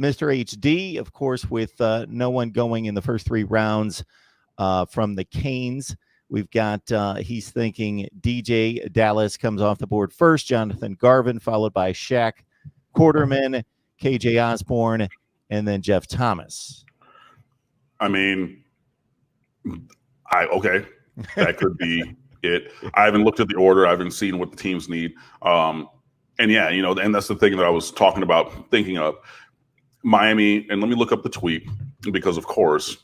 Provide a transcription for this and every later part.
Mr. HD, of course, with no one going in the first 3 rounds from the Canes. We've got, he's thinking DJ Dallas comes off the board first, Jonathan Garvin, followed by Shaq Quarterman, KJ Osborne, and then Jeff Thomas. I mean, okay, that could be it. I haven't looked at the order. I haven't seen what the teams need. And yeah, you know, and that's the thing that I was talking about, thinking of Miami. And let me look up the tweet because, of course,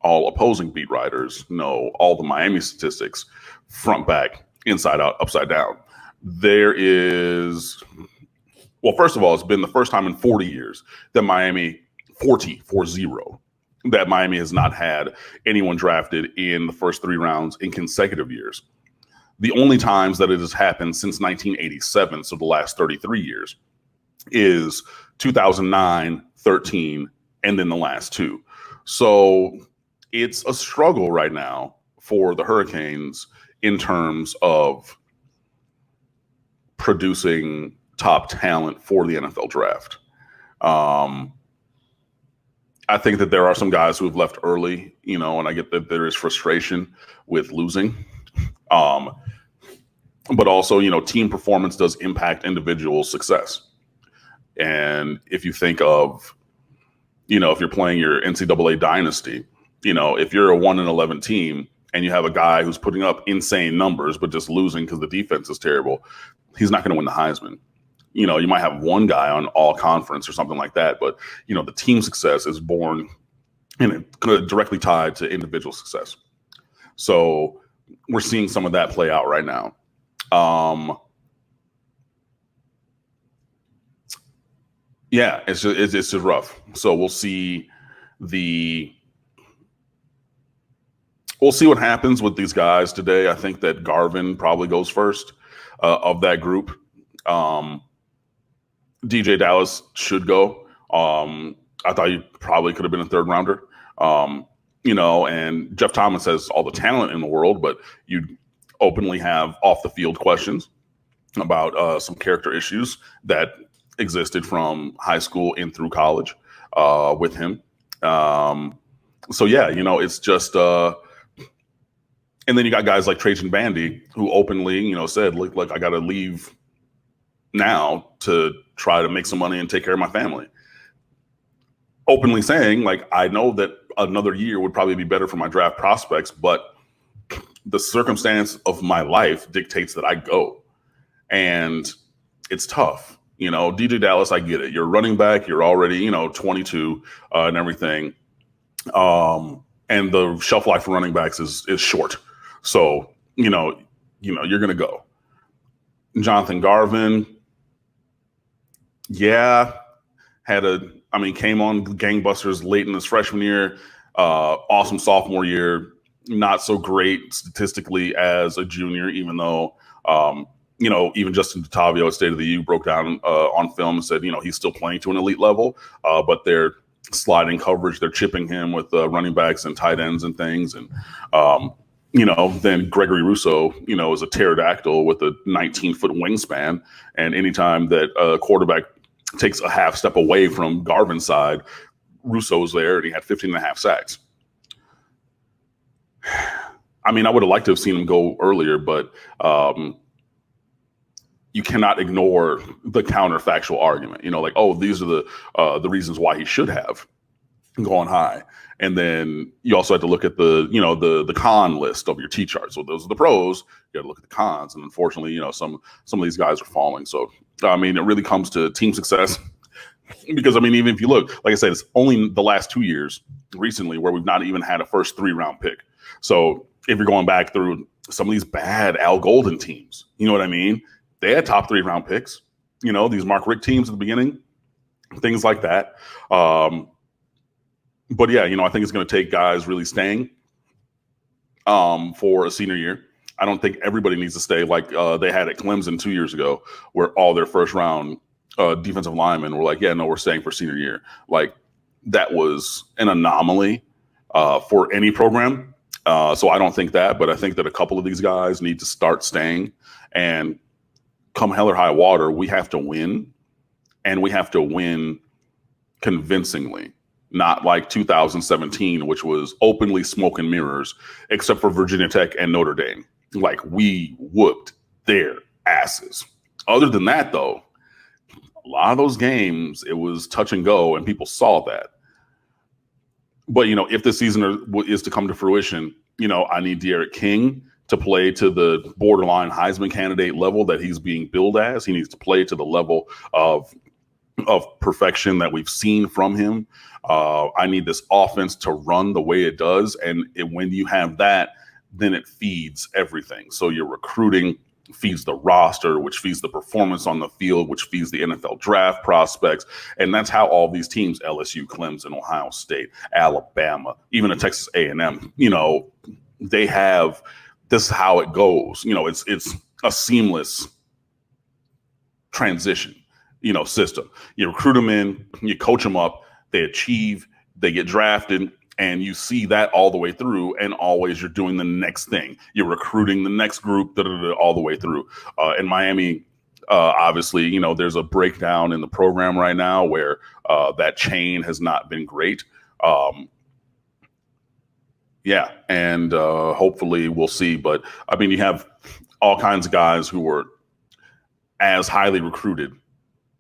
all opposing beat writers know all the Miami statistics, front, back, inside out, upside down. There is, well, first of all, it's been the first time in 40 years that Miami, 40, that Miami has not had anyone drafted in the first 3 rounds in consecutive years. The only times that it has happened since 1987, so the last 33 years, is 2009, 13, and then the last 2. So it's a struggle right now for the Hurricanes in terms of producing top talent for the NFL draft. I think that there are some guys who have left early, you know, and I get that there is frustration with losing. But also, you know, team performance does impact individual success. And if you think of, you know, if you're playing your NCAA dynasty, you know, if you're a 1-11 team and you have a guy who's putting up insane numbers but just losing because the defense is terrible, he's not going to win the Heisman. You know, you might have one guy on all conference or something like that, but, you know, the team success is born and directly tied to individual success. So we're seeing some of that play out right now. Yeah, it's just rough. So we'll see what happens with these guys today. I think that Garvin probably goes first of that group. DJ Dallas should go. I thought he probably could have been a 3rd rounder. You know, and Jeff Thomas has all the talent in the world, but you openly have off the field questions about some character issues that existed from high school in through college with him. So yeah, you know, it's just and then you got guys like Trajan Bandy who openly, you know, said, look, I got to leave now to try to make some money and take care of my family. Openly saying, like, I know that another year would probably be better for my draft prospects, but the circumstance of my life dictates that I go. And it's tough. You know, DJ Dallas, I get it. You're running back. You're already, you know, 22 and everything. And the shelf life for running backs is short. So, you know, you're going to go. Jonathan Garvin, yeah, came on gangbusters late in his freshman year. Awesome sophomore year. Not so great statistically as a junior, even though, you know, even Justin DeTavio at State of the U broke down on film and said, you know, he's still playing to an elite level, but they're sliding coverage. They're chipping him with running backs and tight ends and things. And, you know, then Gregory Rousseau, you know, is a pterodactyl with a 19-foot wingspan. And anytime that a quarterback takes a half step away from Garvin's side, Rousseau's there, and he had 15.5 sacks. I mean, I would have liked to have seen him go earlier, but you cannot ignore the counterfactual argument. You know, like, oh, these are the reasons why he should have gone high. And then you also have to look at the con list of your T-chart. So those are the pros. You got to look at the cons. And unfortunately, you know, some of these guys are falling. So, I mean, it really comes to team success. Because, I mean, even if you look, like I said, it's only the last 2 years recently where we've not even had a first 3-round pick. So if you're going back through some of these bad Al Golden teams, you know what I mean? They had top 3-round picks, you know, these Mark Richt teams at the beginning, things like that. But yeah, you know, I think it's going to take guys really staying for a senior year. I don't think everybody needs to stay like they had at Clemson 2 years ago, where all their first round defensive linemen were like, yeah, no, we're staying for senior year. Like, that was an anomaly for any program. So I don't think that, but I think that a couple of these guys need to start staying, and come hell or high water, we have to win, and we have to win convincingly. Not like 2017, which was openly smoke and mirrors, except for Virginia Tech and Notre Dame. Like, we whooped their asses. Other than that, though, a lot of those games, it was touch and go, and people saw that. But, if the season is to come to fruition, I need De'Aaron King to play to the borderline Heisman candidate level that he's being billed as. He needs to play to the level of perfection that we've seen from him. I need this offense to run the way it does. And when you have that, then it feeds everything. So your recruiting feeds the roster, which feeds the performance on the field, which feeds the NFL draft prospects. And that's how all these teams, LSU, Clemson, Ohio State, Alabama, even a Texas A&M, they have, this is how it goes. It's a seamless transition, system. You recruit them in, you coach them up, they achieve, they get drafted, and you see that all the way through. And always you're doing the next thing. You're recruiting the next group, all the way through. In Miami, obviously, there's a breakdown in the program right now where that chain has not been great. And hopefully we'll see. But I mean, you have all kinds of guys who were as highly recruited,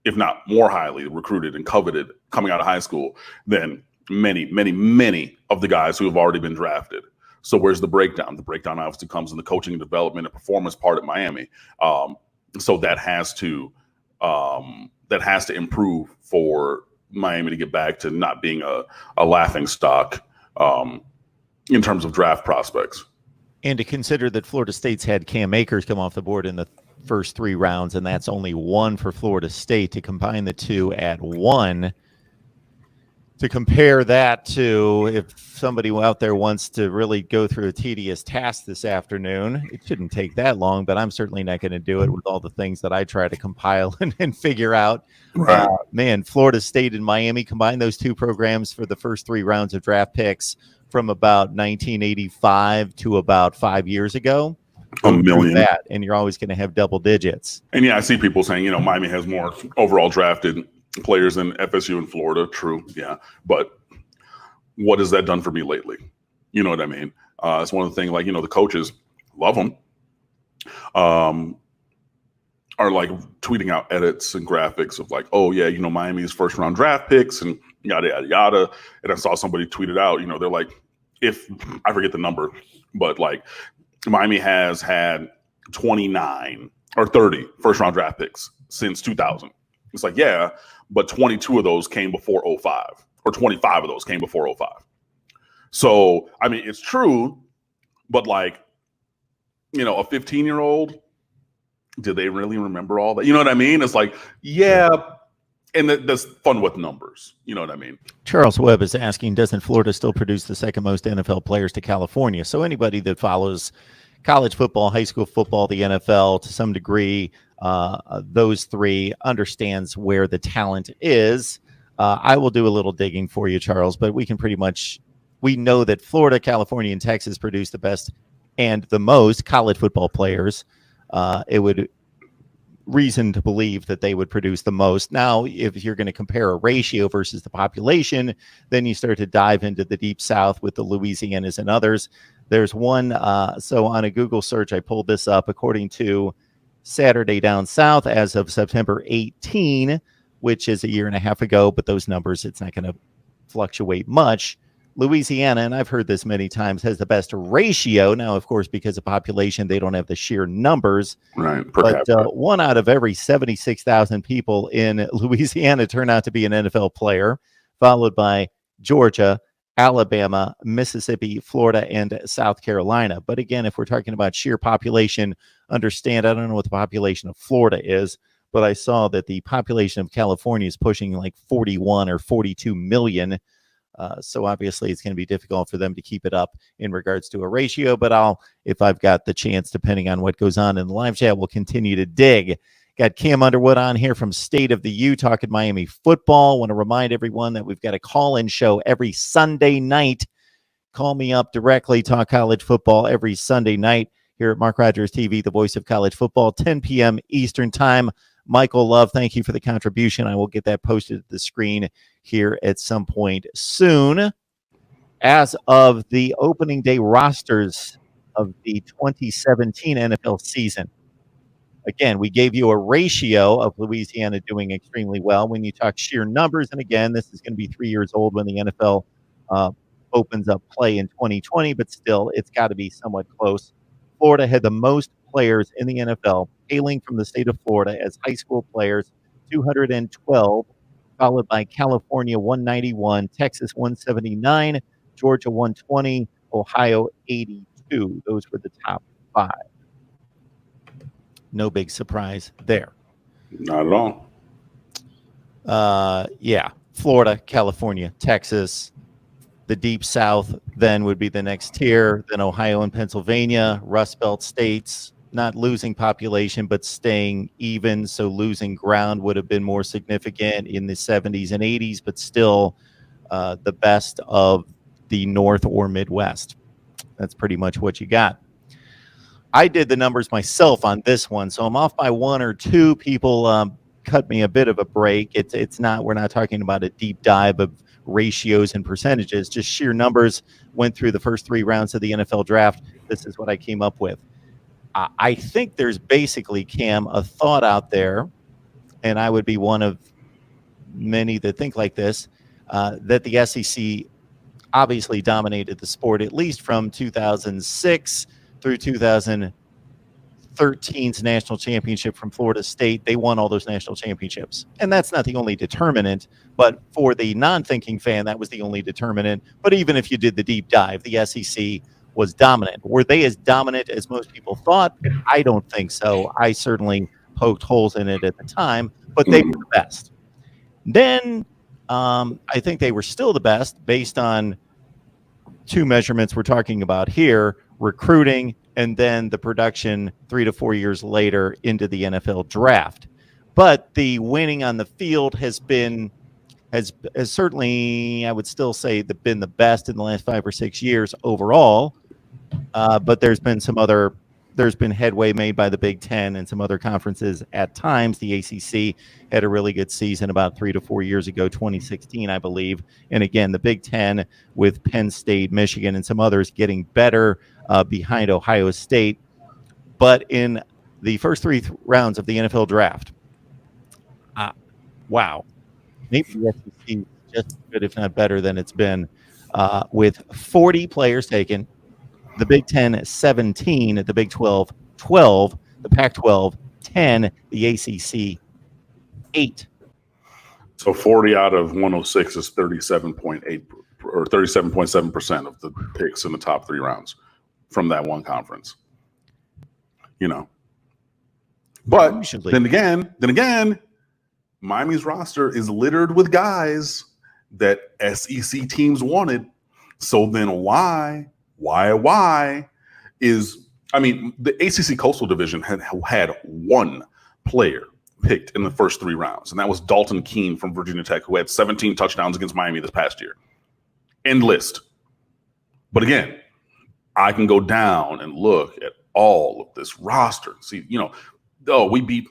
if not more highly recruited and coveted coming out of high school than many, many, many of the guys who have already been drafted. So where's the breakdown? The breakdown obviously comes in the coaching and development and performance part at Miami. So that has to improve for Miami to get back to not being a laughing stock in terms of draft prospects. And to consider that Florida State's had Cam Akers come off the board in the first 3 rounds, and that's only 1 for Florida State. To combine the two at 1, to compare that to, if somebody out there wants to really go through a tedious task this afternoon, it shouldn't take that long, but I'm certainly not going to do it with all the things that I try to compile and figure out. Right. Man, Florida State and Miami, combine those 2 programs for the first 3 rounds of draft picks from about 1985 to about 5 years ago. A million. That, and you're always going to have double digits. And yeah, I see people saying, Miami has more overall drafted players than FSU and Florida. True. Yeah. But what has that done for me lately? You know what I mean? It's one of the things, like, the coaches love them, are like tweeting out edits and graphics of like, oh yeah, Miami's first round draft picks and yada, yada, yada. And I saw somebody tweet it out, they're like, if I forget the number, but like, Miami has had 29 or 30 first round draft picks since 2000. It's like, yeah, but 22 of those came before 05, or 25 of those came before 05. So, I mean, it's true, but like, a 15-year-old, did they really remember all that? You know what I mean? It's like, yeah. And that's fun with numbers. You know what I mean? Charles Webb is asking, doesn't Florida still produce the second most NFL players to California? So anybody that follows college football, high school football, the NFL to some degree, those 3 understands where the talent is. I will do a little digging for you, Charles, but we know that Florida, California, and Texas produce the best and the most college football players. It would reason to believe that they would produce the most. Now, if you're going to compare a ratio versus the population, then you start to dive into the deep south with the Louisianas and others. There's one, so on a Google search, I pulled this up, according to Saturday Down South as of September 18, which is a year and a half ago, but those numbers, it's not going to fluctuate much. Louisiana, and I've heard this many times, has the best ratio. Now, of course, because of population, they don't have the sheer numbers. Right. But 1 out of every 76,000 people in Louisiana turn out to be an NFL player, followed by Georgia, Alabama, Mississippi, Florida, and South Carolina. But again, if we're talking about sheer population, understand, I don't know what the population of Florida is, but I saw that the population of California is pushing like 41 or 42 million. So obviously it's going to be difficult for them to keep it up in regards to a ratio, but if I've got the chance, depending on what goes on in the live chat, we'll continue to dig. Got Cam Underwood on here from State of the U talking Miami football. Want to remind everyone that we've got a call-in show every Sunday night. Call me up directly, talk college football every Sunday night here at Mark Rogers TV, the voice of college football, 10 p.m. Eastern time. Michael Love, thank you for the contribution. I will get that posted to the screen here at some point soon. As of the opening day rosters of the 2017 NFL season, again, we gave you a ratio of Louisiana doing extremely well. When you talk sheer numbers, and again, this is going to be 3 years old when the NFL opens up play in 2020, but still, it's got to be somewhat close. Florida had the most players in the NFL hailing from the state of Florida as high school players, 212, followed by California 191, Texas 179, Georgia 120, Ohio 82. Those were the top 5. No big surprise there. Not at all. Yeah, Florida, California, Texas, the Deep South then would be the next tier. Then Ohio and Pennsylvania, Rust Belt states, not losing population, but staying even. So losing ground would have been more significant in the 70s and 80s, but still the best of the North or Midwest. That's pretty much what you got. I did the numbers myself on this one, so I'm off by 1 or 2. People cut me a bit of a break. It's not, we're not talking about a deep dive of ratios and percentages, just sheer numbers. Went through the first 3 rounds of the NFL draft. This is what I came up with. I think there's basically, Cam, a thought out there, and I would be one of many that think like this, that the SEC obviously dominated the sport, at least from 2006 through 2013's national championship from Florida State. They won all those national championships. And that's not the only determinant, but for the non-thinking fan, that was the only determinant. But even if you did the deep dive, the SEC was dominant. Were they as dominant as most people thought? I don't think so. I certainly poked holes in it at the time, but they were the best. Then I think they were still the best based on 2 measurements we're talking about here: recruiting and then the production 3 to 4 years later into the NFL draft. But the winning on the field has certainly, I would still say, been the best in the last 5 or 6 years overall. But there's been headway made by the Big Ten and some other conferences at times. The ACC had a really good season about 3 to 4 years ago, 2016, I believe. And again, the Big Ten with Penn State, Michigan, and some others getting better behind Ohio State. But in the first 3 rounds of the NFL draft, wow, maybe the SEC is just as good, if not better, than it's been, with 40 players taken. The Big Ten 17, the Big 12 12, the Pac-12 10, the ACC 8. So 40 out of 106 is 37.8 or 37.7% of the picks in the top 3 rounds from that one conference. You know, but Usually. then again, Miami's roster is littered with guys that SEC teams wanted. So then why is, I mean, the ACC Coastal Division had 1 player picked in the first 3 rounds, and that was Dalton Keene from Virginia Tech, who had 17 touchdowns against Miami this past year. End list. But again, I can go down and look at all of this roster and see, we beat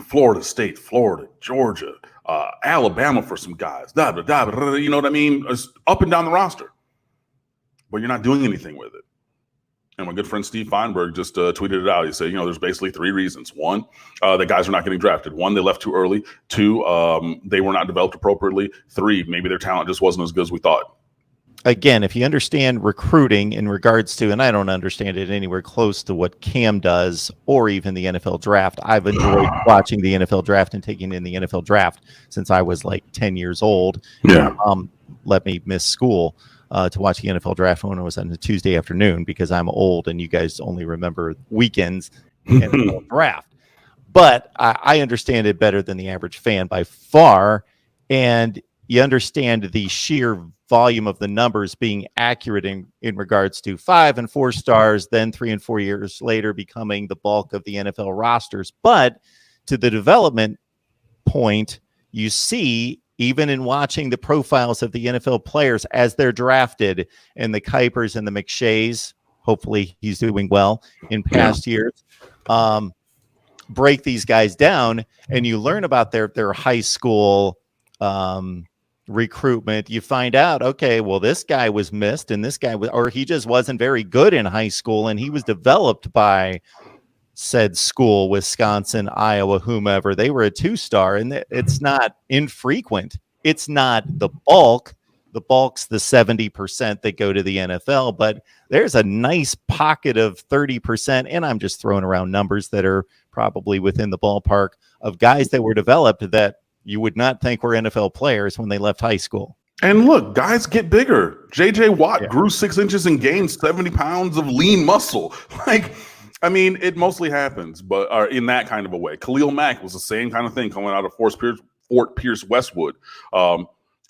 Florida State, Florida, Georgia, Alabama for some guys, you know what I mean? It's up and down the roster. But you're not doing anything with it. And my good friend Steve Feinberg just tweeted it out. He said, there's basically 3 reasons. 1, the guys are not getting drafted. 1, they left too early. 2, they were not developed appropriately. 3, maybe their talent just wasn't as good as we thought. Again, if you understand recruiting in regards to, and I don't understand it anywhere close to what Cam does or even the NFL draft. I've enjoyed watching the NFL draft and taking in the NFL draft since I was like 10 years old. Yeah. Let me miss school to watch the NFL draft when it was on a Tuesday afternoon, because I'm old and you guys only remember weekends NFL draft. But I understand it better than the average fan by far. And you understand the sheer volume of the numbers being accurate in regards to 5 and 4 stars, then 3 and 4 years later becoming the bulk of the NFL rosters. But to the development point, you see, even in watching the profiles of the NFL players as they're drafted, and the Kuipers and the McShays, hopefully he's doing well in past years. break these guys down and you learn about their high school recruitment, you find out, okay, well, this guy was missed and this guy was, or he just wasn't very good in high school and he was developed by said school, Wisconsin, Iowa, whomever. They were a 2-star, and it's not infrequent. It's not the bulk. The bulk's the 70% that go to the NFL, but there's a nice pocket of 30%, and I'm just throwing around numbers that are probably within the ballpark of guys that were developed that you would not think were NFL players when they left high school. And look, guys get bigger. J.J. Watt grew 6 inches and gained 70 pounds of lean muscle. Like, I mean, it mostly happens, but in that kind of a way. Khalil Mack was the same kind of thing coming out of Fort Pierce Westwood.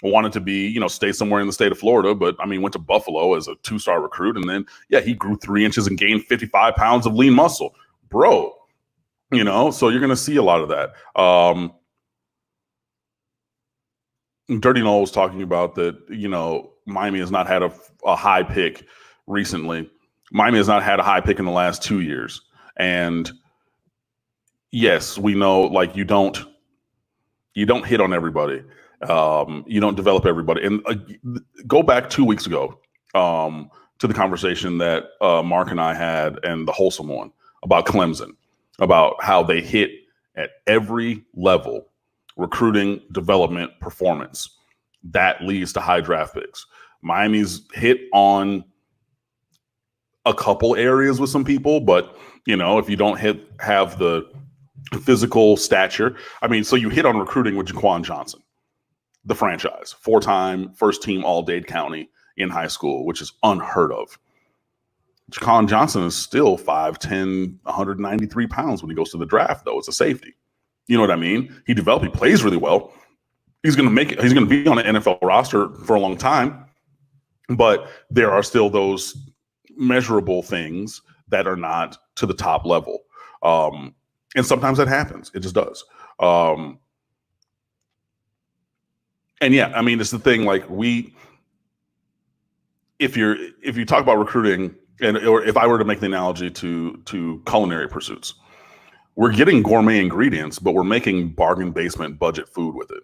Wanted to be, stay somewhere in the state of Florida, but I mean, went to Buffalo as a 2-star recruit. And then, he grew 3 inches and gained 55 pounds of lean muscle. Bro, so you're going to see a lot of that. Dirty Noel was talking about that, Miami has not had a high pick recently. Miami has not had a high pick in the last 2 years. And yes, we know, like, you don't hit on everybody. You don't develop everybody. And go back 2 weeks ago to the conversation that Mark and I had, and the wholesome one, about Clemson, about how they hit at every level, recruiting, development, performance. That leads to high draft picks. Miami's hit on a couple areas with some people, but if you don't have the physical stature, I mean, so you hit on recruiting with Jaquan Johnson, the franchise, 4-time first team All-Dade County in high school, which is unheard of. Jaquan Johnson is still 5'10", 193 pounds when he goes to the draft, though. It's a safety. You know what I mean? He plays really well. He's going to be on an NFL roster for a long time, but there are still those measurable things that are not to the top level. And sometimes that happens. It just does. And I mean, it's the thing, like, if you talk about recruiting, or if I were to make the analogy to culinary pursuits, we're getting gourmet ingredients, but we're making bargain basement budget food with it.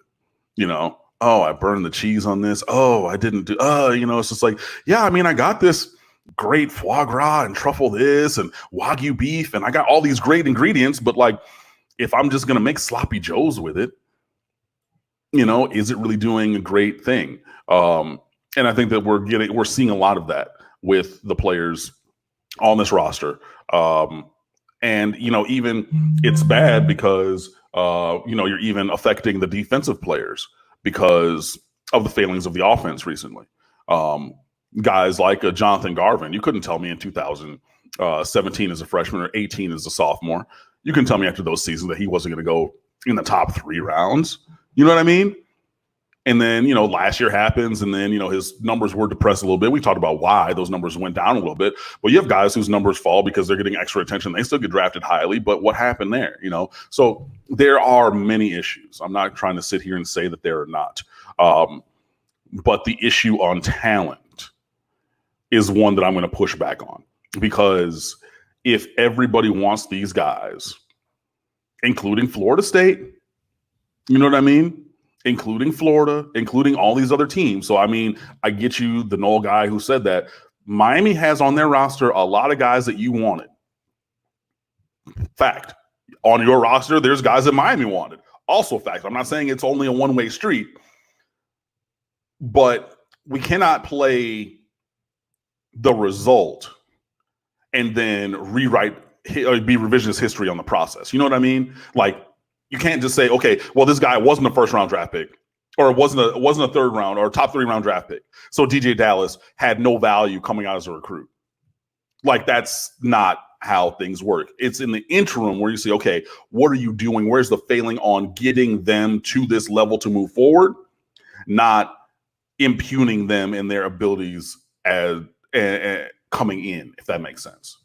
Oh, I burned the cheese on this. Oh, I didn't do, it's just like, I mean, I got this great foie gras and truffle this and Wagyu beef, and I got all these great ingredients, but like, if I'm just going to make sloppy joes with it, is it really doing a great thing? And I think that we're seeing a lot of that with the players on this roster. And, even it's bad because, you're even affecting the defensive players because of the failings of the offense recently. Guys like Jonathan Garvin, you couldn't tell me in 2017 as a freshman or 18 as a sophomore. You can tell me after those seasons that he wasn't going to go in the top 3 rounds. You know what I mean? And then, last year happens, and then, his numbers were depressed a little bit. We talked about why those numbers went down a little bit. But you have guys whose numbers fall because they're getting extra attention. They still get drafted highly, but what happened there, So there are many issues. I'm not trying to sit here and say that there are not. But the issue on talent is one that I'm going to push back on, because if everybody wants these guys, including Florida State, you know what I mean? Including Florida, including all these other teams. So, I mean, I get you, the Noel guy who said that. Miami has on their roster a lot of guys that you wanted. Fact. On your roster, there's guys that Miami wanted. Also fact. I'm not saying it's only a one-way street, but we cannot play the result and then be revisionist history on the process. You know what I mean? Like, you can't just say, okay, well, this guy wasn't a first-round draft pick, or it wasn't a third round or top 3-round draft pick, so DJ Dallas had no value coming out as a recruit. Like, that's not how things work. It's in the interim where you say, okay, what are you doing? Where's the failing on getting them to this level to move forward, not impugning them in their abilities as coming in, if that makes sense.